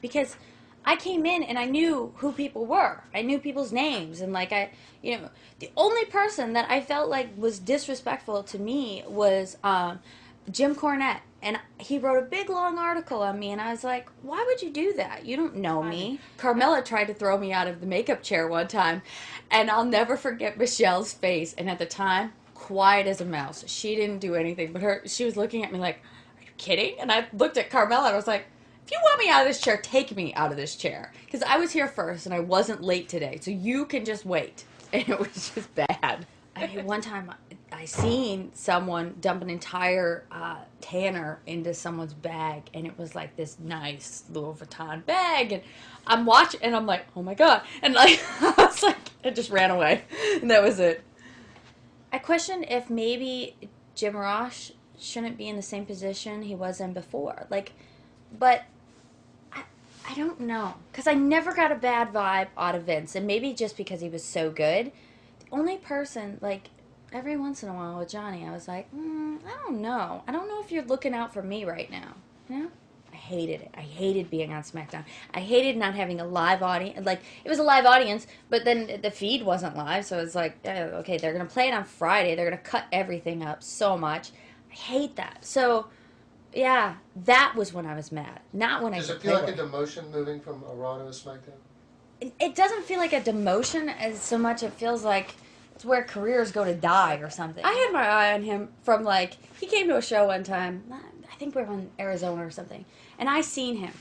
because I came in and I knew who people were. I knew people's names, and like the only person that I felt like was disrespectful to me was Jim Cornette. And he wrote a big long article on me, and I was like, why would you do that? You don't know me. Carmella tried to throw me out of the makeup chair one time, and I'll never forget Michelle's face. And at the time, quiet as a mouse. She didn't do anything, but she was looking at me like, are you kidding? And I looked at Carmella, and I was like, if you want me out of this chair, take me out of this chair. Because I was here first, and I wasn't late today, so you can just wait. And it was just bad. I mean, one time I seen someone dump an entire tanner into someone's bag, and it was like this nice Louis Vuitton bag, and I'm watching, and I'm like, oh my god, and like I was like, it just ran away, and that was it. I question if maybe Jim Ross shouldn't be in the same position he was in before, like, but I don't know, because I never got a bad vibe out of Vince, and maybe just because he was so good. Only person, like, every once in a while with Johnny, I was like, I don't know. I don't know if you're looking out for me right now. You know? I hated it. I hated being on SmackDown. I hated not having a live audience. Like, it was a live audience, but then the feed wasn't live, so it's like, okay, they're going to play it on Friday. They're going to cut everything up so much. I hate that. So, yeah, that was when I was mad. Not when I Does it feel like a demotion moving from a Raw to a SmackDown? It doesn't feel like a demotion as so much it feels like it's where careers go to die or something. I had my eye on him from like, he came to a show one time, I think we were in Arizona or something, and I seen him.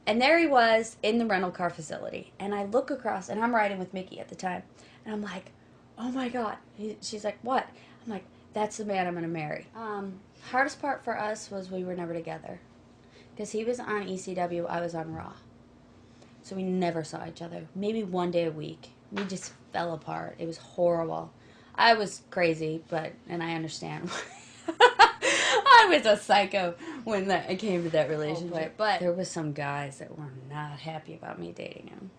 And there he was in the rental car facility. And I look across, and I'm riding with Mickey at the time, and I'm like, oh my god. She's like, what? I'm like, that's the man I'm going to marry. Hardest part for us was we were never together. Because he was on ECW, I was on Raw. So we never saw each other. Maybe one day a week. We just fell apart. It was horrible. I was crazy, and I understand. I was a psycho when it came to that relationship. But there was some guys that were not happy about me dating him.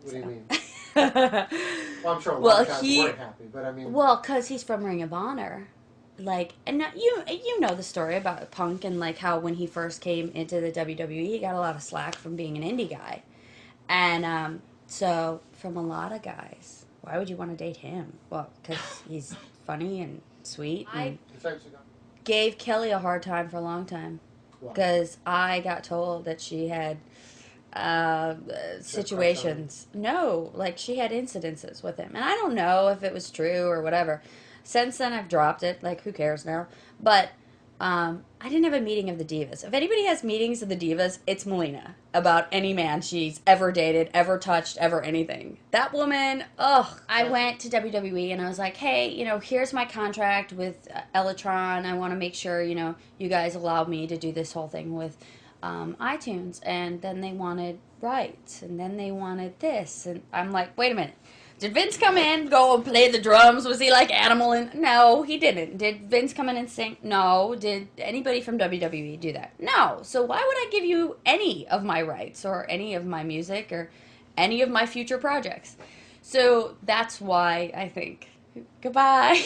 What do you mean? Well, I'm sure a lot of guys weren't happy, but I mean... Well, because he's from Ring of Honor. Like, and you know the story about Punk and like how when he first came into the WWE, he got a lot of slack from being an indie guy. And so from a lot of guys, why would you want to date him? Well, because he's funny and sweet. And I gave Kelly a hard time for a long time because I got told that she had situations. No, like she had incidences with him. And I don't know if it was true or whatever. Since then, I've dropped it. Like, who cares now? But I didn't have a meeting of the Divas. If anybody has meetings of the Divas, it's Melina. About any man she's ever dated, ever touched, ever anything. That woman, ugh. I went to WWE and I was like, hey, here's my contract with Elytron. I want to make sure, you guys allow me to do this whole thing with iTunes. And then they wanted rights. And then they wanted this. And I'm like, wait a minute. Did Vince come in, go and play the drums? Was he like Animal? No, he didn't. Did Vince come in and sing? No. Did anybody from WWE do that? No. So why would I give you any of my rights or any of my music or any of my future projects? So that's why I think, goodbye.